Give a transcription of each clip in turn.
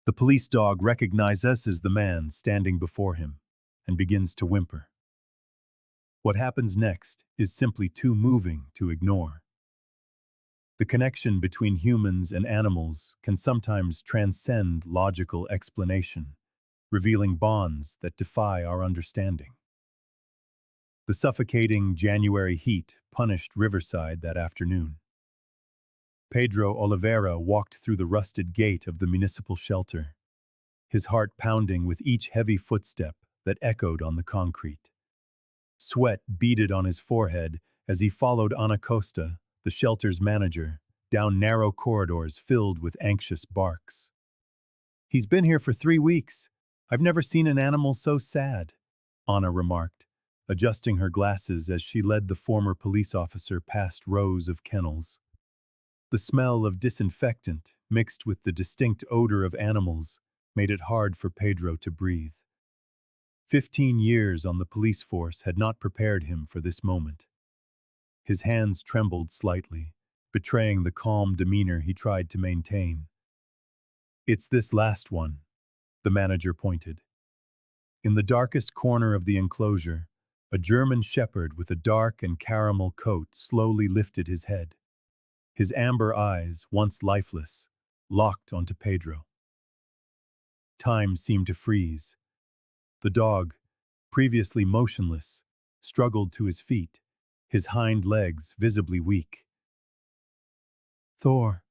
The police dog recognizes as the man standing before him and begins to whimper. What happens next is simply too moving to ignore. The connection between humans and animals can sometimes transcend logical explanation, revealing bonds that defy our understanding. The suffocating January heat punished Riverside that afternoon. Pedro Oliveira walked through the rusted gate of the municipal shelter, his heart pounding with each heavy footstep that echoed on the concrete. Sweat beaded on his forehead as he followed Ana Costa, the shelter's manager, down narrow corridors filled with anxious barks. "He's been here for 3 weeks. I've never seen an animal so sad," Ana remarked, adjusting her glasses as she led the former police officer past rows of kennels. The smell of disinfectant, mixed with the distinct odor of animals, made it hard for Pedro to breathe. 15 years on the police force had not prepared him for this moment. His hands trembled slightly, betraying the calm demeanor he tried to maintain. "It's this last one," the manager pointed. In the darkest corner of the enclosure, a German shepherd with a dark and caramel coat slowly lifted his head. His amber eyes, once lifeless, locked onto Pedro. Time seemed to freeze. The dog, previously motionless, struggled to his feet, his hind legs visibly weak. "Thor."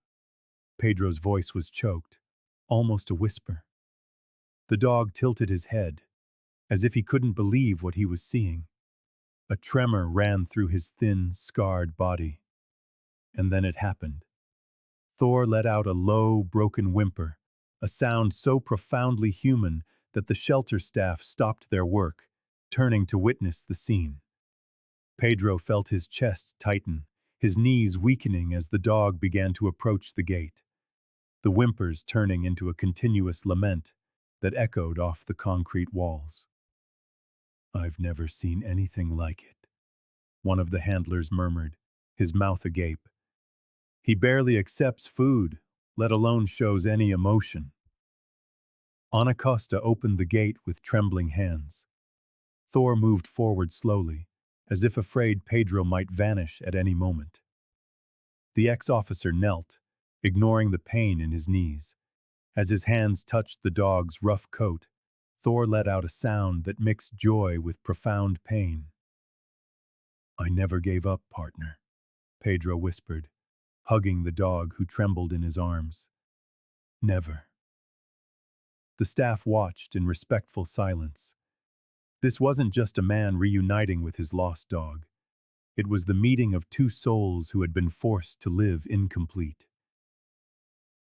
Pedro's voice was choked, almost a whisper. The dog tilted his head, as if he couldn't believe what he was seeing. A tremor ran through his thin, scarred body. And then it happened. Thor let out a low, broken whimper, a sound so profoundly human that the shelter staff stopped their work, turning to witness the scene. Pedro felt his chest tighten, his knees weakening as the dog began to approach the gate, the whimpers turning into a continuous lament that echoed off the concrete walls. "I've never seen anything like it," one of the handlers murmured, his mouth agape. "He barely accepts food, let alone shows any emotion." Ana Costa opened the gate with trembling hands. Thor moved forward slowly, as if afraid Pedro might vanish at any moment. The ex-officer knelt, ignoring the pain in his knees. As his hands touched the dog's rough coat, Thor let out a sound that mixed joy with profound pain. "I never gave up, partner," Pedro whispered, hugging the dog who trembled in his arms. "Never." The staff watched in respectful silence. This wasn't just a man reuniting with his lost dog. It was the meeting of two souls who had been forced to live incomplete.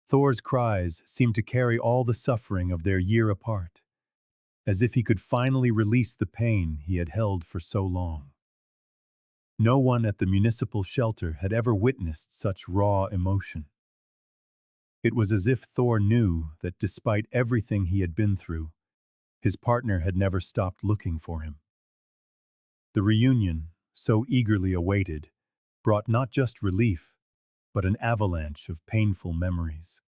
Thor's cries seemed to carry all the suffering of their year apart, as if he could finally release the pain he had held for so long. No one at the municipal shelter had ever witnessed such raw emotion. It was as if Thor knew that despite everything he had been through, his partner had never stopped looking for him. The reunion, so eagerly awaited, brought not just relief, but an avalanche of painful memories.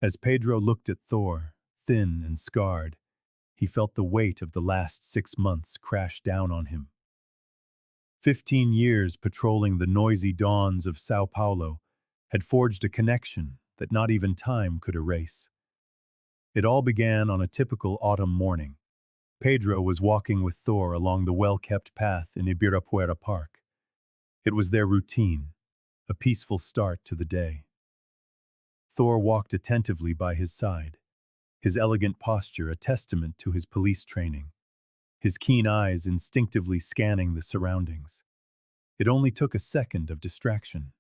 As Pedro looked at Thor, thin and scarred, he felt the weight of the last 6 months crash down on him. 15 years patrolling the noisy dawns of São Paulo had forged a connection that not even time could erase. It all began on a typical autumn morning. Pedro was walking with Thor along the well-kept path in Ibirapuera Park. It was their routine, a peaceful start to the day. Thor walked attentively by his side, his elegant posture a testament to his police training, his keen eyes instinctively scanning the surroundings. It only took a second of distraction.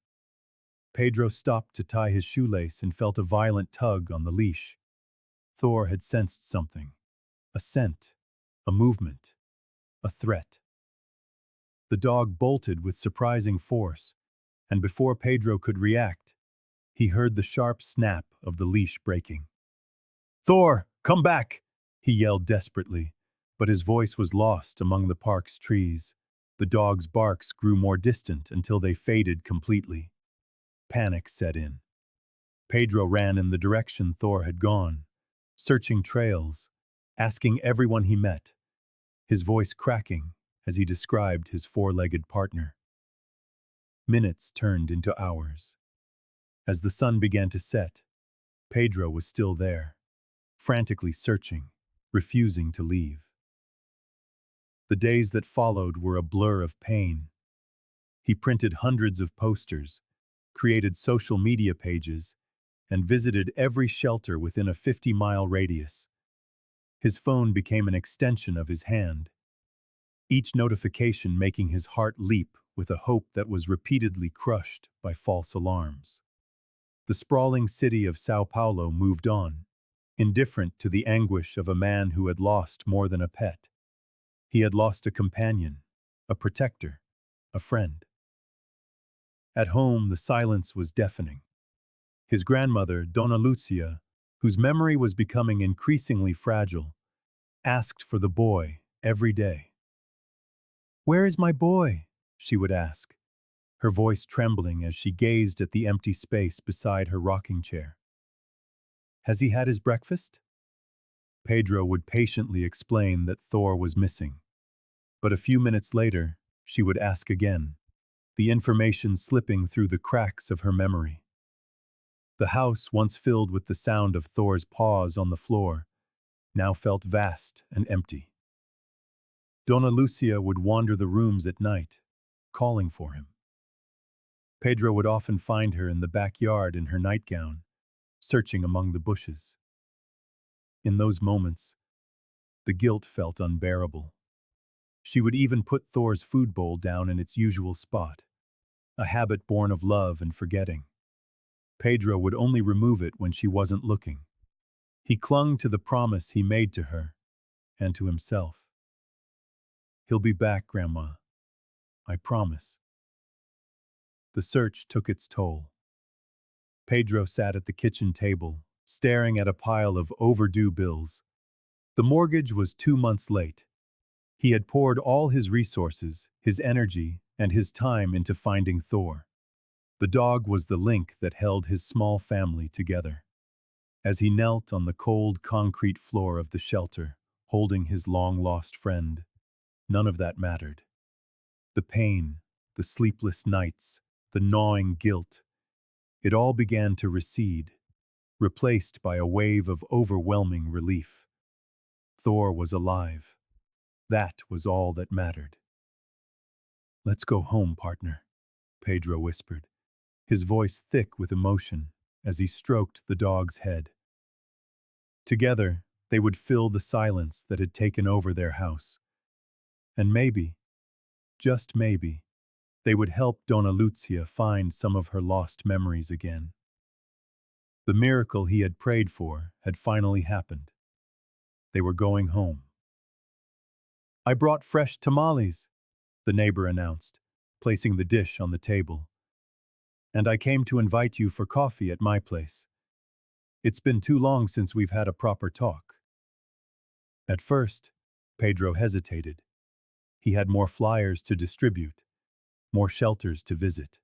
Pedro stopped to tie his shoelace and felt a violent tug on the leash. Thor had sensed something, a scent, a movement, a threat. The dog bolted with surprising force, and before Pedro could react, he heard the sharp snap of the leash breaking. "Thor, come back!" he yelled desperately, but his voice was lost among the park's trees. The dog's barks grew more distant until they faded completely. Panic set in. Pedro ran in the direction Thor had gone, searching trails, asking everyone he met, his voice cracking as he described his four-legged partner. Minutes turned into hours. As the sun began to set, Pedro was still there, frantically searching, refusing to leave. The days that followed were a blur of pain. He printed hundreds of posters, created social media pages, and visited every shelter within a 50-mile radius. His phone became an extension of his hand, each notification making his heart leap with a hope that was repeatedly crushed by false alarms. The sprawling city of São Paulo moved on, indifferent to the anguish of a man who had lost more than a pet. He had lost a companion, a protector, a friend. At home, the silence was deafening. His grandmother, Dona Lúcia, whose memory was becoming increasingly fragile, asked for the boy every day. "Where is my boy?" she would ask, her voice trembling as she gazed at the empty space beside her rocking chair. "Has he had his breakfast?" Pedro would patiently explain that Thor was missing. But a few minutes later, she would ask again, the information slipping through the cracks of her memory. The house, once filled with the sound of Thor's paws on the floor, now felt vast and empty. Dona Lucia would wander the rooms at night, calling for him. Pedro would often find her in the backyard in her nightgown, searching among the bushes. In those moments, the guilt felt unbearable. She would even put Thor's food bowl down in its usual spot, a habit born of love and forgetting. Pedro would only remove it when she wasn't looking. He clung to the promise he made to her and to himself. "He'll be back, Grandma. I promise." The search took its toll. Pedro sat at the kitchen table, staring at a pile of overdue bills. The mortgage was 2 months late. He had poured all his resources, his energy, and his time into finding Thor. The dog was the link that held his small family together. As he knelt on the cold concrete floor of the shelter, holding his long-lost friend, none of that mattered. The pain, the sleepless nights, the gnawing guilt, it all began to recede, replaced by a wave of overwhelming relief. Thor was alive. That was all that mattered. "Let's go home, partner," Pedro whispered, his voice thick with emotion as he stroked the dog's head. Together, they would fill the silence that had taken over their house. And maybe, just maybe, they would help Dona Lucia find some of her lost memories again. The miracle he had prayed for had finally happened. They were going home. "I brought fresh tamales," the neighbor announced, placing the dish on the table. "And I came to invite you for coffee at my place. It's been too long since we've had a proper talk." At first, Pedro hesitated. He had more flyers to distribute, more shelters to visit.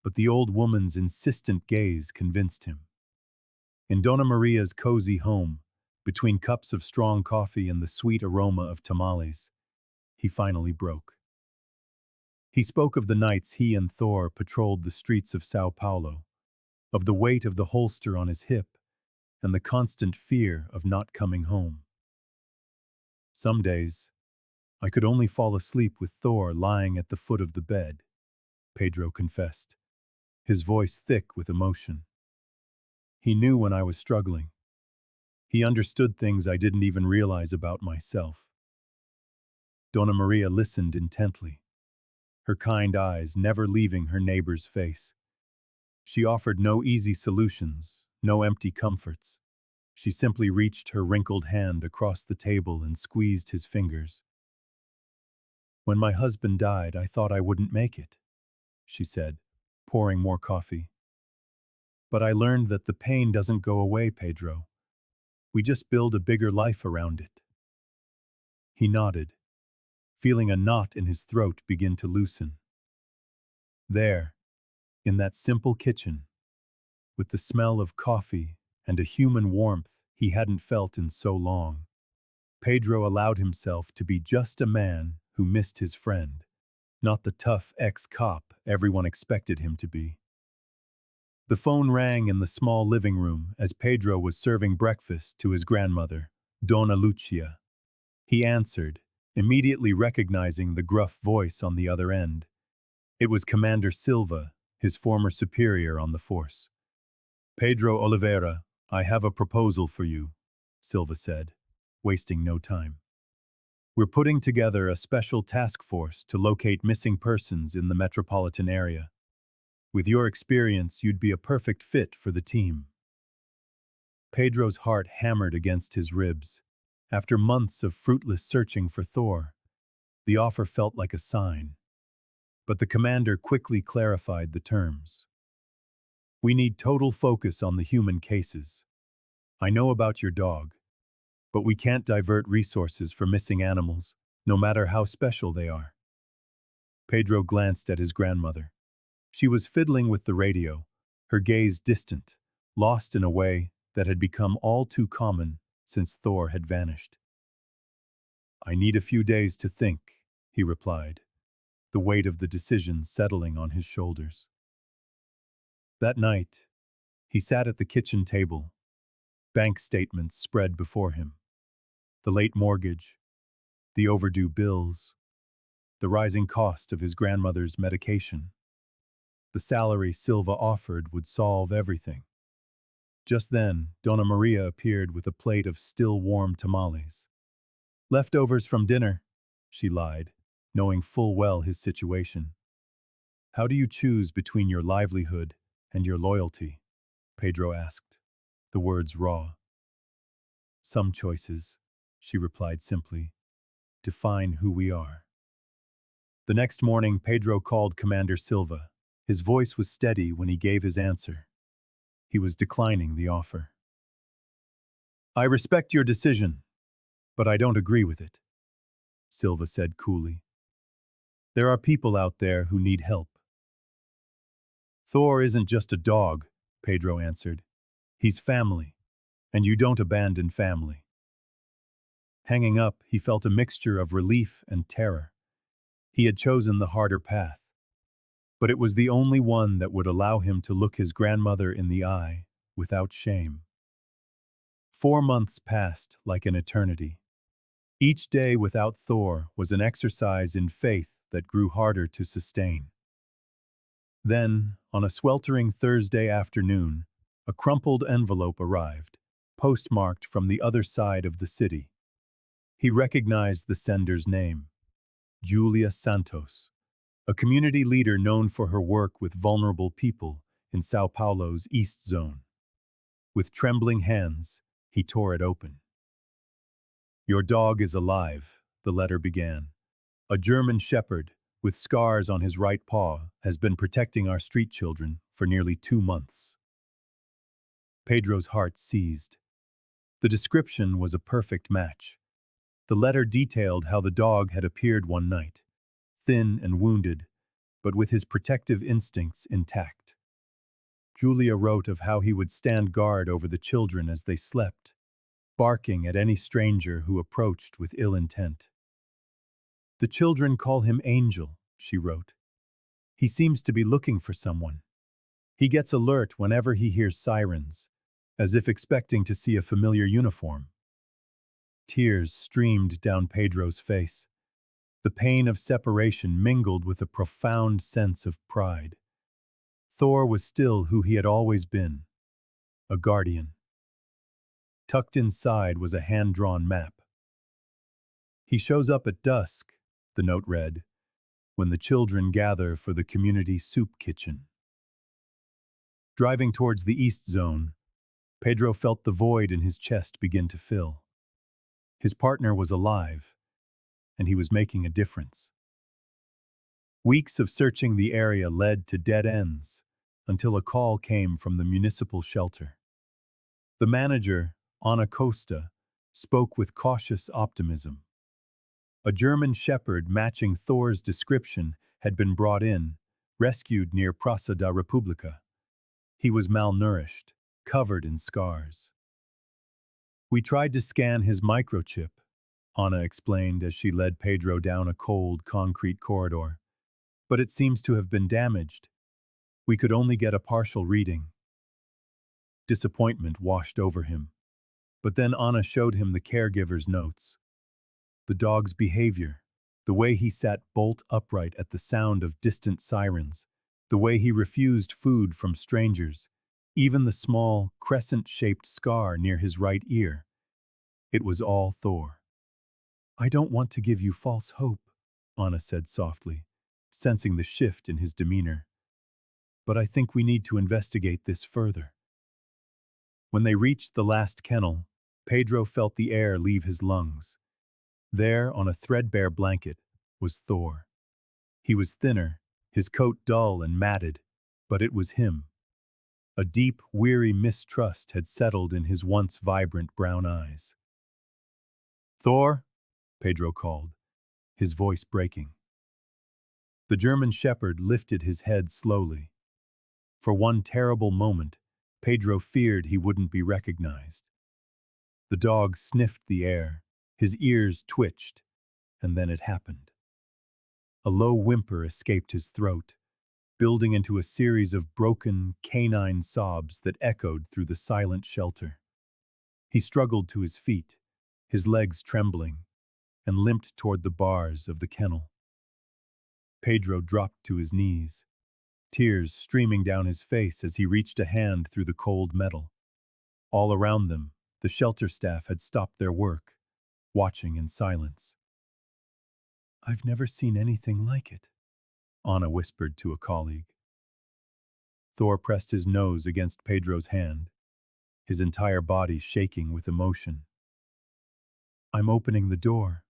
But the old woman's insistent gaze convinced him. In Dona Maria's cozy home, between cups of strong coffee and the sweet aroma of tamales, he finally broke. He spoke of the nights he and Thor patrolled the streets of São Paulo, of the weight of the holster on his hip, and the constant fear of not coming home. "Some days, I could only fall asleep with Thor lying at the foot of the bed," Pedro confessed, his voice thick with emotion. "He knew when I was struggling. He understood things I didn't even realize about myself." Dona Maria listened intently, her kind eyes never leaving her neighbor's face. She offered no easy solutions, no empty comforts. She simply reached her wrinkled hand across the table and squeezed his fingers. "When my husband died, I thought I wouldn't make it," she said, pouring more coffee. "But I learned that the pain doesn't go away, Pedro. We just build a bigger life around it." He nodded, feeling a knot in his throat begin to loosen. There, in that simple kitchen, with the smell of coffee and a human warmth he hadn't felt in so long. Pedro allowed himself to be just a man who missed his friend, not the tough ex-cop everyone expected him to be. The phone rang in the small living room as Pedro was serving breakfast to his grandmother, Dona Lucia. He answered, immediately recognizing the gruff voice on the other end. It was Commander Silva, his former superior on the force. "Pedro Oliveira, I have a proposal for you," Silva said, wasting no time. "We're putting together a special task force to locate missing persons in the metropolitan area. With your experience, you'd be a perfect fit for the team." Pedro's heart hammered against his ribs. After months of fruitless searching for Thor, the offer felt like a sign. But the commander quickly clarified the terms. "We need total focus on the human cases. I know about your dog, but we can't divert resources for missing animals, no matter how special they are." Pedro glanced at his grandmother. She was fiddling with the radio, her gaze distant, lost in a way that had become all too common since Thor had vanished. "I need a few days to think," he replied, the weight of the decision settling on his shoulders. That night, he sat at the kitchen table, bank statements spread before him. The late mortgage, the overdue bills, the rising cost of his grandmother's medication. The salary Silva offered would solve everything. Just then, Dona Maria appeared with a plate of still warm tamales. "Leftovers from dinner," she lied, knowing full well his situation. "How do you choose between your livelihood and your loyalty?" Pedro asked, the words raw. "Some choices," she replied simply, "define who we are." The next morning, Pedro called Commander Silva. His voice was steady when he gave his answer. He was declining the offer. "I respect your decision, but I don't agree with it," Silva said coolly. "There are people out there who need help." "Thor isn't just a dog," Pedro answered. "He's family, and you don't abandon family." Hanging up, he felt a mixture of relief and terror. He had chosen the harder path, but it was the only one that would allow him to look his grandmother in the eye without shame. 4 months passed like an eternity. Each day without Thor was an exercise in faith that grew harder to sustain. Then, on a sweltering Thursday afternoon, a crumpled envelope arrived, postmarked from the other side of the city. He recognized the sender's name, Julia Santos, a community leader known for her work with vulnerable people in São Paulo's East Zone. With trembling hands, he tore it open. "Your dog is alive," the letter began. "A German shepherd, with scars on his right paw, has been protecting our street children for nearly 2 months." Pedro's heart seized. The description was a perfect match. The letter detailed how the dog had appeared one night, thin and wounded, but with his protective instincts intact. Julia wrote of how he would stand guard over the children as they slept, barking at any stranger who approached with ill intent. "The children call him Angel," she wrote. "He seems to be looking for someone. He gets alert whenever he hears sirens, as if expecting to see a familiar uniform." Tears streamed down Pedro's face. The pain of separation mingled with a profound sense of pride. Thor was still who he had always been, a guardian. Tucked inside was a hand-drawn map. "He shows up at dusk," the note read, "when the children gather for the community soup kitchen." Driving towards the East Zone, Pedro felt the void in his chest begin to fill. His partner was alive, and he was making a difference. Weeks of searching the area led to dead ends, until a call came from the municipal shelter. The manager, Ana Costa, spoke with cautious optimism. A German shepherd matching Thor's description had been brought in, rescued near Praça da República. He was malnourished, covered in scars. We tried to scan his microchip, Anna explained as she led Pedro down a cold, concrete corridor. But it seems to have been damaged. We could only get a partial reading. Disappointment washed over him. But then Anna showed him the caregiver's notes. The dog's behavior, the way he sat bolt upright at the sound of distant sirens, the way he refused food from strangers, even the small, crescent-shaped scar near his right ear. It was all Thor. "I don't want to give you false hope," Anna said softly, sensing the shift in his demeanor. "But I think we need to investigate this further." When they reached the last kennel, Pedro felt the air leave his lungs. There, on a threadbare blanket, was Thor. He was thinner, his coat dull and matted, but it was him. A deep, weary mistrust had settled in his once vibrant brown eyes. "Thor," Pedro called, his voice breaking. The German shepherd lifted his head slowly. For one terrible moment, Pedro feared he wouldn't be recognized. The dog sniffed the air, his ears twitched, and then it happened. A low whimper escaped his throat, building into a series of broken, canine sobs that echoed through the silent shelter. He struggled to his feet, his legs trembling, and limped toward the bars of the kennel. Pedro dropped to his knees, tears streaming down his face as he reached a hand through the cold metal. All around them, the shelter staff had stopped their work, watching in silence. "I've never seen anything like it," Anna whispered to a colleague. Thor pressed his nose against Pedro's hand, his entire body shaking with emotion. "I'm opening the door,"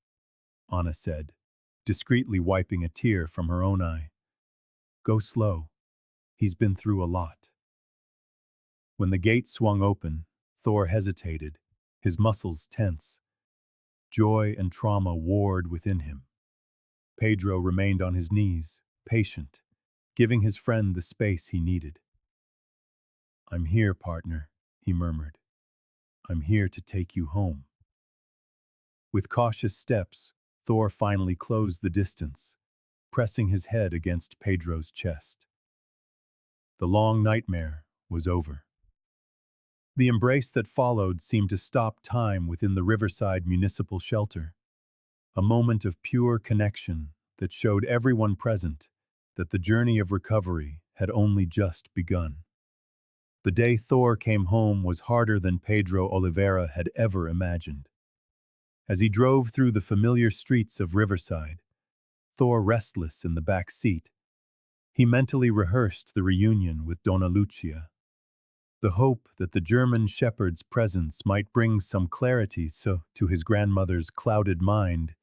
Anna said, discreetly wiping a tear from her own eye. "Go slow. He's been through a lot." When the gate swung open, Thor hesitated, his muscles tense. Joy and trauma warred within him. Pedro remained on his knees, patient, giving his friend the space he needed. "I'm here, partner," he murmured. "I'm here to take you home." With cautious steps, Thor finally closed the distance, pressing his head against Pedro's chest. The long nightmare was over. The embrace that followed seemed to stop time within the Riverside Municipal Shelter, a moment of pure connection that showed everyone present that the journey of recovery had only just begun. The day Thor came home was harder than Pedro Oliveira had ever imagined. As he drove through the familiar streets of Riverside, Thor restless in the back seat, he mentally rehearsed the reunion with Dona Lucia. The hope that the German shepherd's presence might bring some clarity to his grandmother's clouded mind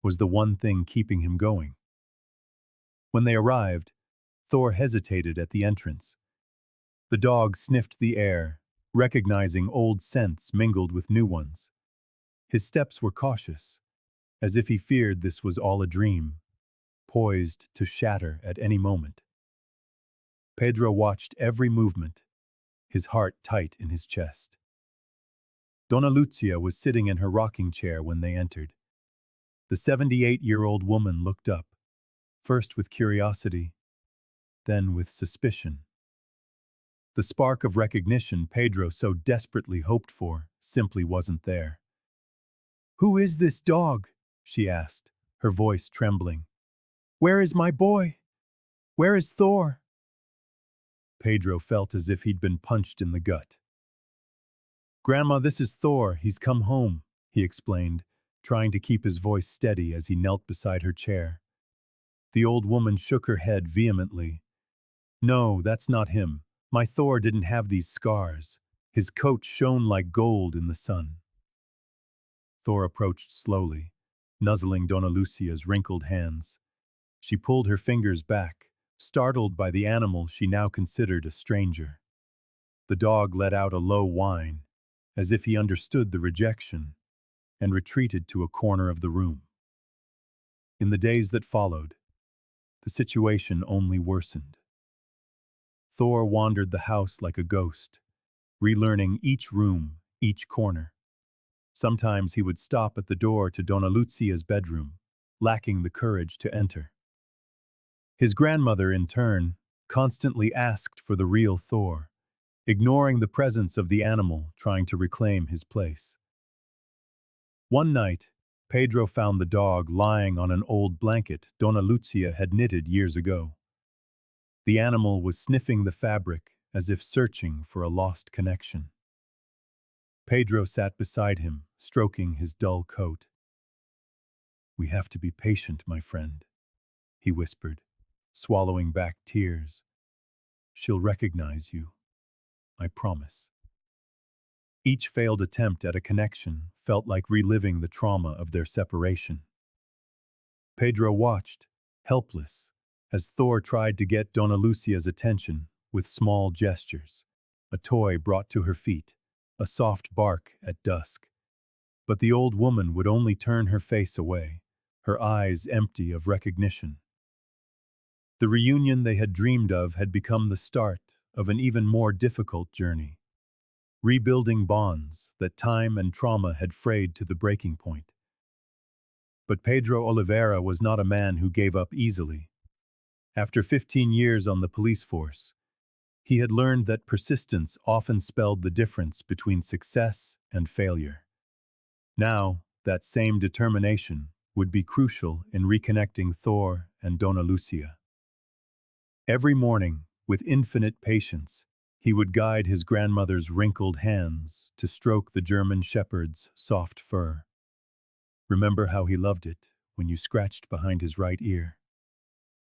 was the one thing keeping him going. When they arrived, Thor hesitated at the entrance. The dog sniffed the air, recognizing old scents mingled with new ones. His steps were cautious, as if he feared this was all a dream, poised to shatter at any moment. Pedro watched every movement, his heart tight in his chest. Dona Lucia was sitting in her rocking chair when they entered. The 78-year-old woman looked up, first with curiosity, then with suspicion. The spark of recognition Pedro so desperately hoped for simply wasn't there. "Who is this dog?" she asked, her voice trembling. "Where is my boy? Where is Thor?" Pedro felt as if he'd been punched in the gut. "Grandma, this is Thor. He's come home," he explained, trying to keep his voice steady as he knelt beside her chair. The old woman shook her head vehemently. "No, that's not him. My Thor didn't have these scars. His coat shone like gold in the sun." Thor approached slowly, nuzzling Dona Lucia's wrinkled hands. She pulled her fingers back, startled by the animal she now considered a stranger. The dog let out a low whine, as if he understood the rejection, and retreated to a corner of the room. In the days that followed, the situation only worsened. Thor wandered the house like a ghost, relearning each room, each corner. Sometimes he would stop at the door to Dona Lucia's bedroom, lacking the courage to enter. His grandmother, in turn, constantly asked for the real Thor, ignoring the presence of the animal trying to reclaim his place. One night, Pedro found the dog lying on an old blanket Dona Lucia had knitted years ago. The animal was sniffing the fabric as if searching for a lost connection. Pedro sat beside him, stroking his dull coat. "We have to be patient, my friend," he whispered, swallowing back tears. "She'll recognize you, I promise." Each failed attempt at a connection felt like reliving the trauma of their separation. Pedro watched, helpless, as Thor tried to get Dona Lucia's attention with small gestures, a toy brought to her feet, a soft bark at dusk. But the old woman would only turn her face away, her eyes empty of recognition. The reunion they had dreamed of had become the start of an even more difficult journey, rebuilding bonds that time and trauma had frayed to the breaking point. But Pedro Oliveira was not a man who gave up easily. After 15 years on the police force, he had learned that persistence often spelled the difference between success and failure. Now, that same determination would be crucial in reconnecting Thor and Dona Lucia. Every morning, with infinite patience, he would guide his grandmother's wrinkled hands to stroke the German shepherd's soft fur. "Remember how he loved it when you scratched behind his right ear?"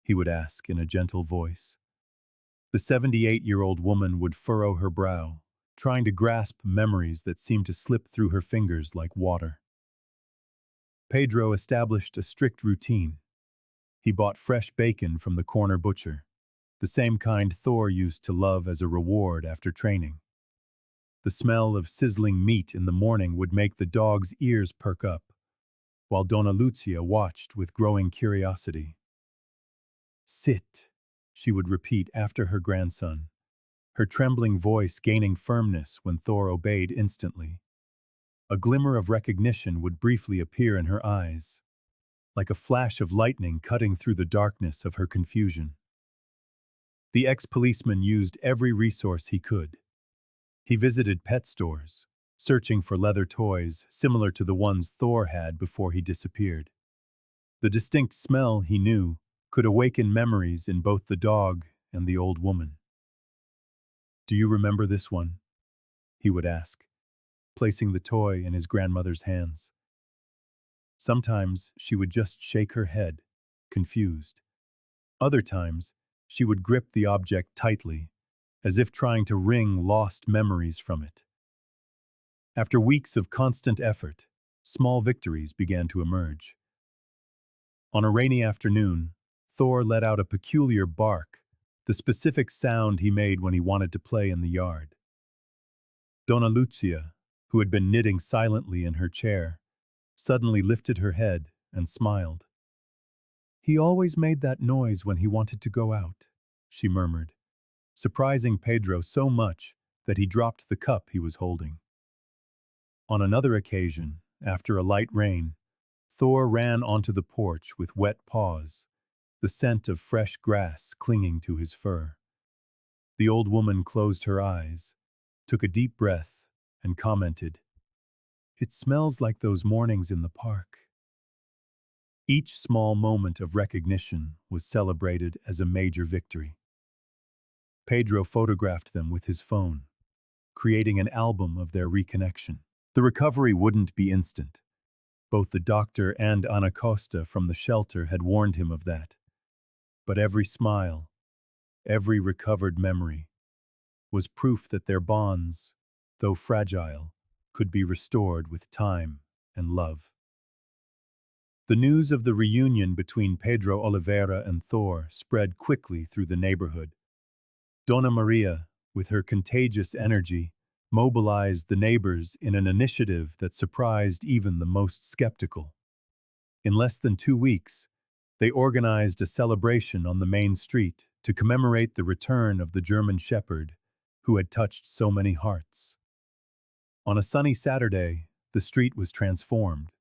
he would ask in a gentle voice. The 78-year-old woman would furrow her brow, trying to grasp memories that seemed to slip through her fingers like water. Pedro established a strict routine. He bought fresh bacon from the corner butcher, the same kind Thor used to love as a reward after training. The smell of sizzling meat in the morning would make the dog's ears perk up, while Dona Lucia watched with growing curiosity. "Sit," she would repeat after her grandson, her trembling voice gaining firmness when Thor obeyed instantly. A glimmer of recognition would briefly appear in her eyes, like a flash of lightning cutting through the darkness of her confusion. The ex-policeman used every resource he could. He visited pet stores, searching for leather toys similar to the ones Thor had before he disappeared. The distinct smell, he knew, could awaken memories in both the dog and the old woman. "Do you remember this one?" he would ask, placing the toy in his grandmother's hands. Sometimes she would just shake her head, confused. Other times, she would grip the object tightly, as if trying to wring lost memories from it. After weeks of constant effort, small victories began to emerge. On a rainy afternoon, Thor let out a peculiar bark, the specific sound he made when he wanted to play in the yard. Dona Lucia, who had been knitting silently in her chair, suddenly lifted her head and smiled. "He always made that noise when he wanted to go out," she murmured, surprising Pedro so much that he dropped the cup he was holding. On another occasion, after a light rain, Thor ran onto the porch with wet paws, the scent of fresh grass clinging to his fur. The old woman closed her eyes, took a deep breath, and commented, "It smells like those mornings in the park." Each small moment of recognition was celebrated as a major victory. Pedro photographed them with his phone, creating an album of their reconnection. The recovery wouldn't be instant. Both the doctor and Ana Costa from the shelter had warned him of that. But every smile, every recovered memory, was proof that their bonds, though fragile, could be restored with time and love. The news of the reunion between Pedro Oliveira and Thor spread quickly through the neighborhood. Dona Maria, with her contagious energy, mobilized the neighbors in an initiative that surprised even the most skeptical. In less than 2 weeks, They organized a celebration on the main street to commemorate the return of the German Shepherd who had touched so many hearts. On a sunny Saturday, the street was transformed.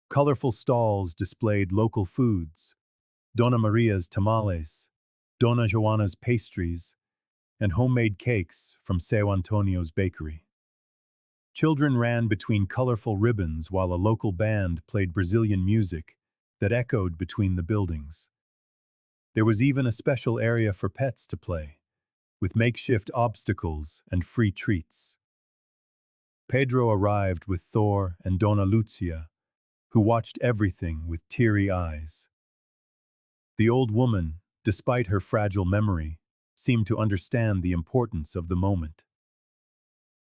Colorful stalls displayed local foods, Dona Maria's tamales, Dona Joana's pastries, and homemade cakes from Seu Antonio's bakery. Children ran between colorful ribbons while a local band played Brazilian music that echoed between the buildings. There was even a special area for pets to play, with makeshift obstacles and free treats. Pedro arrived with Thor and Dona Lúcia, who watched everything with teary eyes. The old woman, despite her fragile memory, seemed to understand the importance of the moment.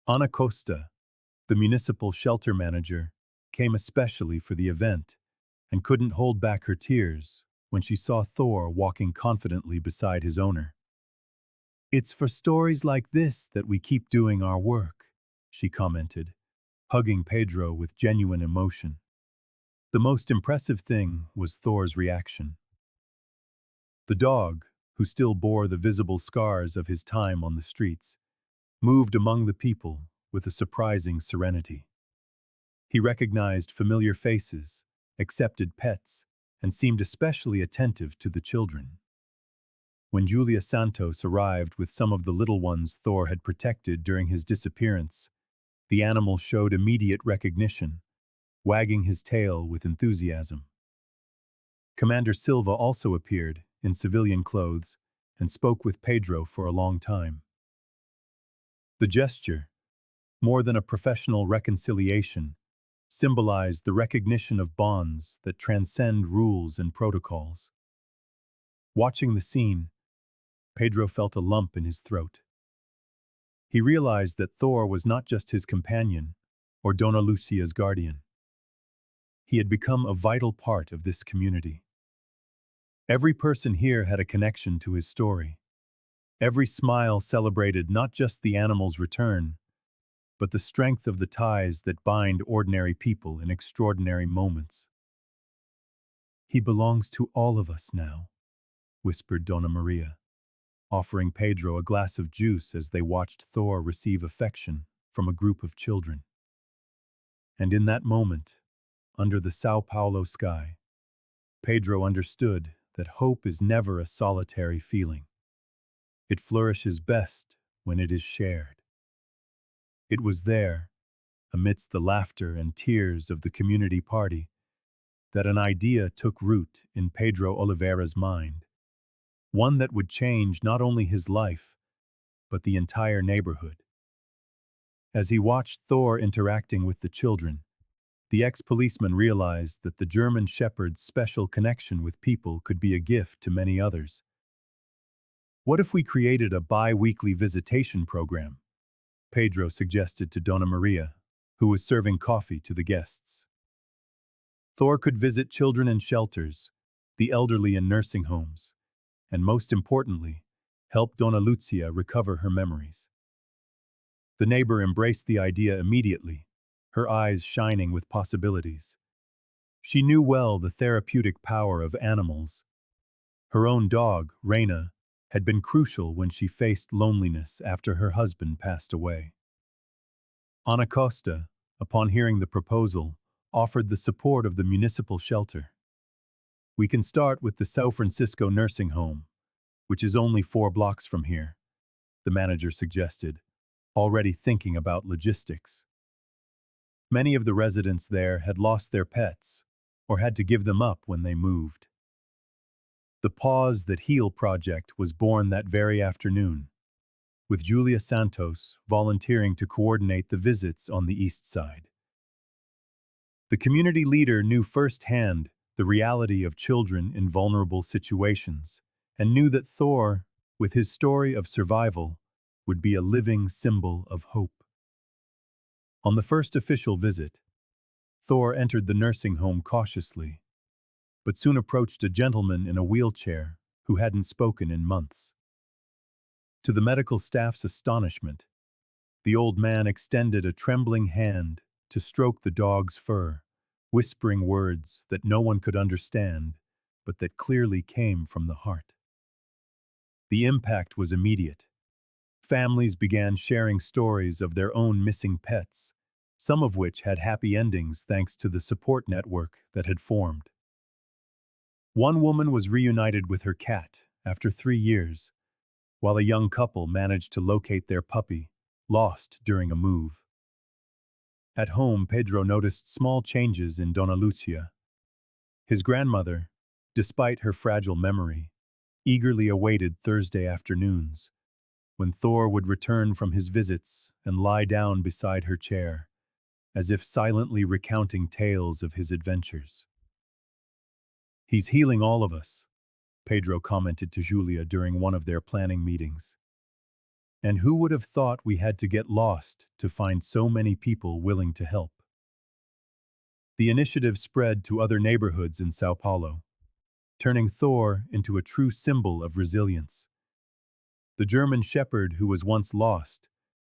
Ana Costa, the municipal shelter manager, came especially for the event and couldn't hold back her tears when she saw Thor walking confidently beside his owner. "It's for stories like this that we keep doing our work," she commented, hugging Pedro with genuine emotion. The most impressive thing was Thor's reaction. The dog, who still bore the visible scars of his time on the streets, moved among the people with a surprising serenity. He recognized familiar faces, accepted pets, and seemed especially attentive to the children. When Julia Santos arrived with some of the little ones Thor had protected during his disappearance, the animal showed immediate recognition, wagging his tail with enthusiasm. Commander Silva also appeared, in civilian clothes, and spoke with Pedro for a long time. The gesture, more than a professional reconciliation, symbolized the recognition of bonds that transcend rules and protocols. Watching the scene, Pedro felt a lump in his throat. He realized that Thor was not just his companion or Dona Lucia's guardian. He had become a vital part of this community. Every person here had a connection to his story. Every smile celebrated not just the animal's return, but the strength of the ties that bind ordinary people in extraordinary moments. "He belongs to all of us now," whispered Dona Maria, offering Pedro a glass of juice as they watched Thor receive affection from a group of children. And in that moment, under the São Paulo sky, Pedro understood that hope is never a solitary feeling. It flourishes best when it is shared. It was there, amidst the laughter and tears of the community party, that an idea took root in Pedro Oliveira's mind, one that would change not only his life, but the entire neighborhood. As he watched Thor interacting with the children, the ex-policeman realized that the German Shepherd's special connection with people could be a gift to many others. "What if we created a bi-weekly visitation program?" Pedro suggested to Dona Maria, who was serving coffee to the guests. Thor could visit children in shelters, the elderly in nursing homes, and most importantly, help Dona Lucia recover her memories. The neighbor embraced the idea immediately, her eyes shining with possibilities. She knew well the therapeutic power of animals. Her own dog, Reina, had been crucial when she faced loneliness after her husband passed away. Ana Costa, upon hearing the proposal, offered the support of the municipal shelter. "We can start with the São Francisco nursing home, which is only 4 blocks from here," the manager suggested, already thinking about logistics. Many of the residents there had lost their pets or had to give them up when they moved. The Pause That Heal project was born that very afternoon, with Julia Santos volunteering to coordinate the visits on the east side. The community leader knew firsthand the reality of children in vulnerable situations and knew that Thor, with his story of survival, would be a living symbol of hope. On the first official visit, Thor entered the nursing home cautiously, but soon approached a gentleman in a wheelchair who hadn't spoken in months. To the medical staff's astonishment, the old man extended a trembling hand to stroke the dog's fur, whispering words that no one could understand, but that clearly came from the heart. The impact was immediate. Families began sharing stories of their own missing pets, some of which had happy endings thanks to the support network that had formed. One woman was reunited with her cat after 3 years, while a young couple managed to locate their puppy, lost during a move. At home, Pedro noticed small changes in Dona Lucia. His grandmother, despite her fragile memory, eagerly awaited Thursday afternoons, when Thor would return from his visits and lie down beside her chair, as if silently recounting tales of his adventures. "He's healing all of us," Pedro commented to Julia during one of their planning meetings. "And who would have thought we had to get lost to find so many people willing to help?" The initiative spread to other neighborhoods in São Paulo, turning Thor into a true symbol of resilience. The German shepherd who was once lost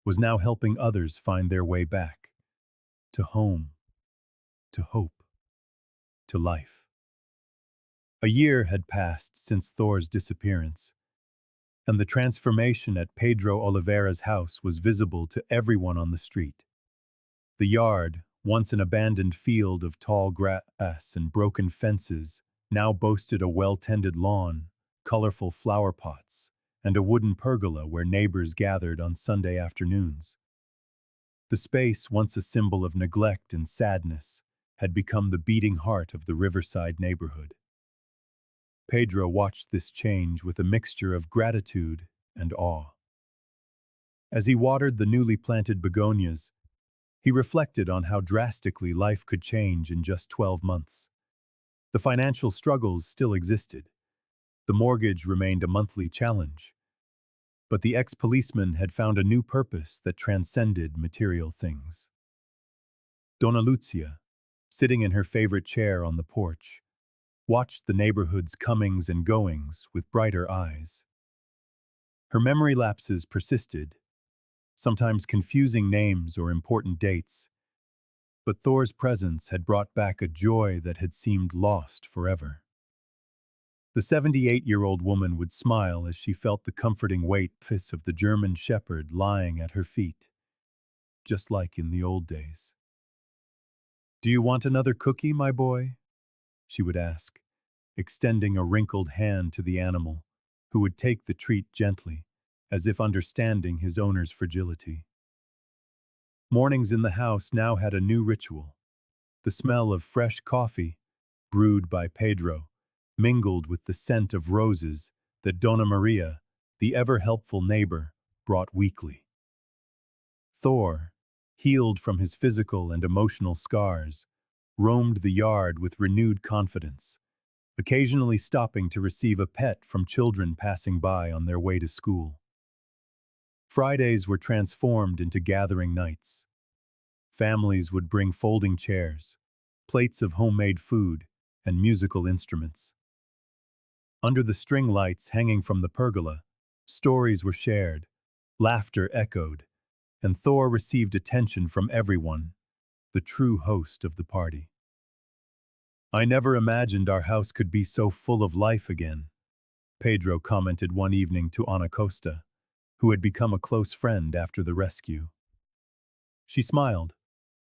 was now helping others find their way back, to home, to hope, to life. A year had passed since Thor's disappearance, and the transformation at Pedro Oliveira's house was visible to everyone on the street. The yard, once an abandoned field of tall grass and broken fences, now boasted a well-tended lawn, colorful flower pots, and a wooden pergola where neighbors gathered on Sunday afternoons. The space, once a symbol of neglect and sadness, had become the beating heart of the riverside neighborhood. Pedro watched this change with a mixture of gratitude and awe. As he watered the newly planted begonias, he reflected on how drastically life could change in just 12 months. The financial struggles still existed. The mortgage remained a monthly challenge. But the ex-policeman had found a new purpose that transcended material things. Dona Lucia, sitting in her favorite chair on the porch, watched the neighborhood's comings and goings with brighter eyes. Her memory lapses persisted, sometimes confusing names or important dates, but Thor's presence had brought back a joy that had seemed lost forever. The 78-year-old woman would smile as she felt the comforting weight of the German shepherd lying at her feet, just like in the old days. "Do you want another cookie, my boy?" she would ask, extending a wrinkled hand to the animal, who would take the treat gently, as if understanding his owner's fragility. Mornings in the house now had a new ritual. The smell of fresh coffee, brewed by Pedro, mingled with the scent of roses that Dona Maria, the ever-helpful neighbor, brought weekly. Thor, healed from his physical and emotional scars, roamed the yard with renewed confidence, occasionally stopping to receive a pet from children passing by on their way to school. Fridays were transformed into gathering nights. Families would bring folding chairs, plates of homemade food, and musical instruments. Under the string lights hanging from the pergola, stories were shared, laughter echoed, and Thor received attention from everyone, the true host of the party. "I never imagined our house could be so full of life again," Pedro commented one evening to Ana Costa, who had become a close friend after the rescue. She smiled,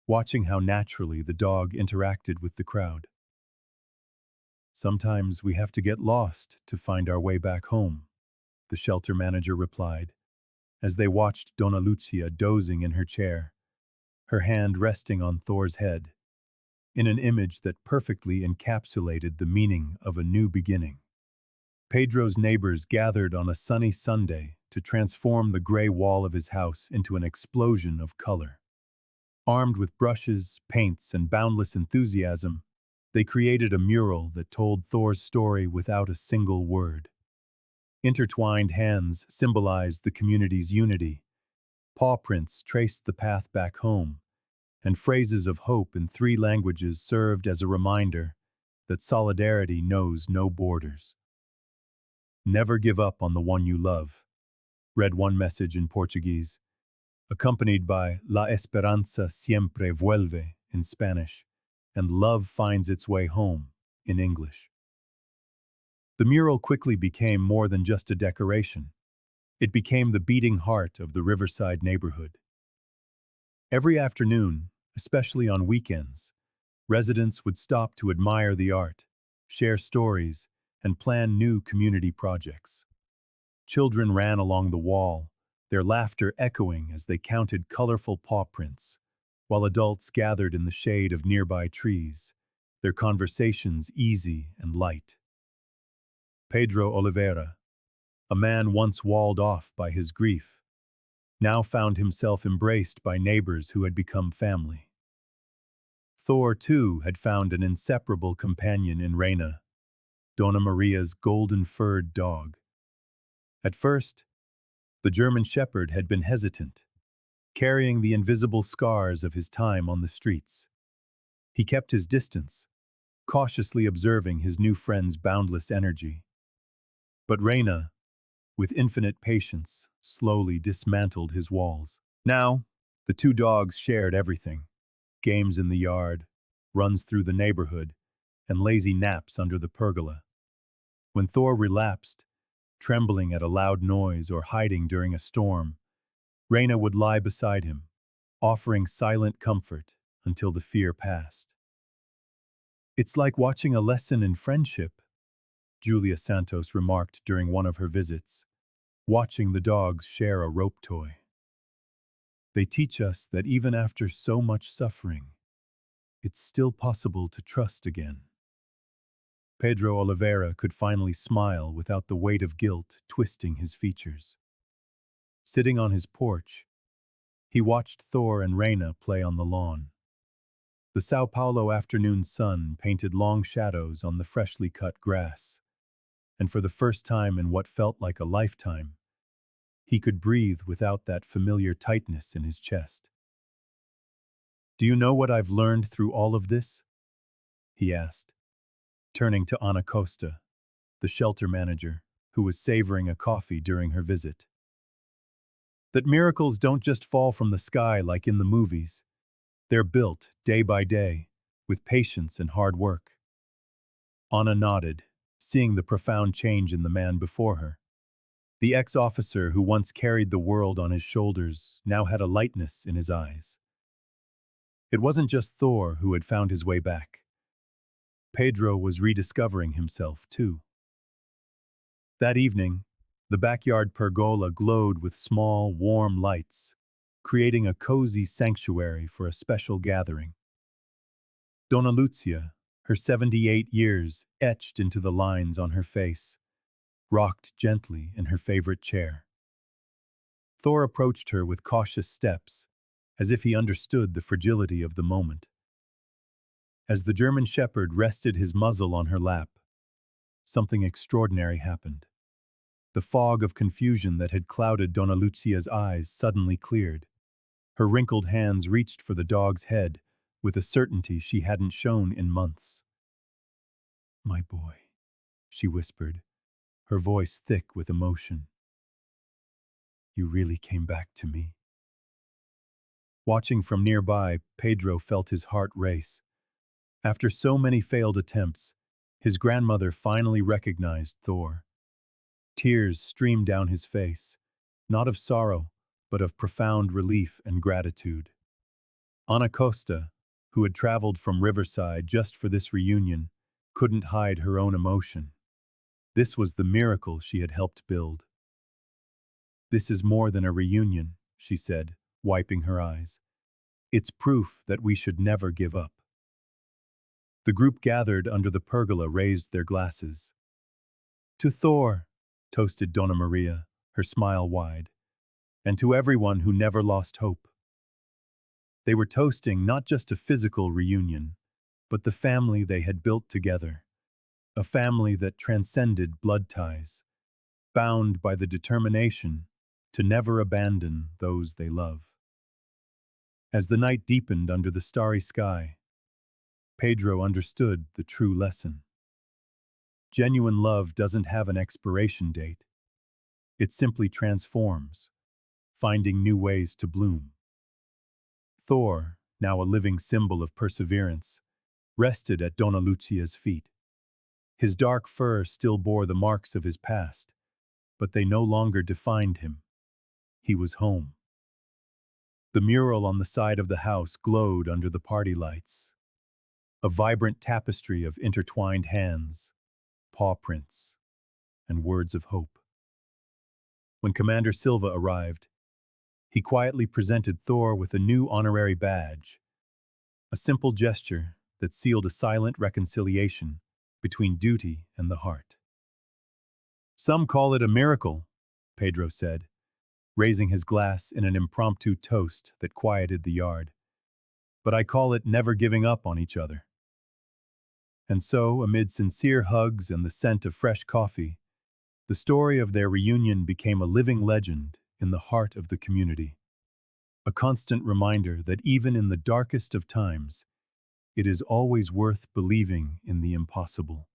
watching how naturally the dog interacted with the crowd. "Sometimes we have to get lost to find our way back home," the shelter manager replied, as they watched Dona Lucia dozing in her chair, her hand resting on Thor's head, in an image that perfectly encapsulated the meaning of a new beginning. Pedro's neighbors gathered on a sunny Sunday to transform the gray wall of his house into an explosion of color. Armed with brushes, paints, and boundless enthusiasm, they created a mural that told Thor's story without a single word. Intertwined hands symbolized the community's unity, paw prints traced the path back home, and phrases of hope in 3 languages served as a reminder that solidarity knows no borders. "Never give up on the one you love," read one message in Portuguese, accompanied by "La esperanza siempre vuelve" in Spanish, and "Love finds its way home" in English. The mural quickly became more than just a decoration. It became the beating heart of the riverside neighborhood. Every afternoon, especially on weekends, residents would stop to admire the art, share stories, and plan new community projects. Children ran along the wall, their laughter echoing as they counted colorful paw prints, while adults gathered in the shade of nearby trees, their conversations easy and light. Pedro Oliveira, a man once walled off by his grief, now found himself embraced by neighbors who had become family. Thor, too, had found an inseparable companion in Reina, Dona Maria's golden-furred dog. At first, the German shepherd had been hesitant, carrying the invisible scars of his time on the streets. He kept his distance, cautiously observing his new friend's boundless energy. But Reina, with infinite patience, slowly dismantled his walls. Now, the two dogs shared everything: games in the yard, runs through the neighborhood, and lazy naps under the pergola. When Thor relapsed, trembling at a loud noise or hiding during a storm, Reina would lie beside him, offering silent comfort until the fear passed. "It's like watching a lesson in friendship," Julia Santos remarked during one of her visits, watching the dogs share a rope toy. "They teach us that even after so much suffering, it's still possible to trust again." Pedro Oliveira could finally smile without the weight of guilt twisting his features. Sitting on his porch, he watched Thor and Reina play on the lawn. The Sao Paulo afternoon sun painted long shadows on the freshly cut grass, and for the first time in what felt like a lifetime, he could breathe without that familiar tightness in his chest. "Do you know what I've learned through all of this?" he asked, turning to Ana Costa, the shelter manager, who was savoring a coffee during her visit. "That miracles don't just fall from the sky like in the movies. They're built, day by day, with patience and hard work." Ana nodded, seeing the profound change in the man before her. The ex-officer who once carried the world on his shoulders now had a lightness in his eyes. It wasn't just Thor who had found his way back. Pedro was rediscovering himself, too. That evening, the backyard pergola glowed with small, warm lights, creating a cozy sanctuary for a special gathering. Dona Lúcia, her 78 years etched into the lines on her face, rocked gently in her favorite chair. Thor approached her with cautious steps, as if he understood the fragility of the moment. As the German shepherd rested his muzzle on her lap, something extraordinary happened. The fog of confusion that had clouded Dona Lucia's eyes suddenly cleared. Her wrinkled hands reached for the dog's head with a certainty she hadn't shown in months. "My boy," she whispered, her voice thick with emotion. "You really came back to me." Watching from nearby, Pedro felt his heart race. After so many failed attempts, his grandmother finally recognized Thor. Tears streamed down his face, not of sorrow, but of profound relief and gratitude. Ana Costa, who had traveled from Riverside just for this reunion, couldn't hide her own emotion. This was the miracle she had helped build. "This is more than a reunion," she said, wiping her eyes. "It's proof that we should never give up." The group gathered under the pergola raised their glasses. "To Thor," toasted Dona Maria, her smile wide, "and to everyone who never lost hope." They were toasting not just a physical reunion, but the family they had built together, a family that transcended blood ties, bound by the determination to never abandon those they love. As the night deepened under the starry sky, Pedro understood the true lesson. Genuine love doesn't have an expiration date. It simply transforms, finding new ways to bloom. Thor, now a living symbol of perseverance, rested at Dona Lucia's feet. His dark fur still bore the marks of his past, but they no longer defined him. He was home. The mural on the side of the house glowed under the party lights, a vibrant tapestry of intertwined hands, paw prints, and words of hope. When Commander Silva arrived, he quietly presented Thor with a new honorary badge, a simple gesture that sealed a silent reconciliation between duty and the heart. "Some call it a miracle," Pedro said, raising his glass in an impromptu toast that quieted the yard. "But I call it never giving up on each other." And so, amid sincere hugs and the scent of fresh coffee, the story of their reunion became a living legend in the heart of the community. A constant reminder that even in the darkest of times, it is always worth believing in the impossible.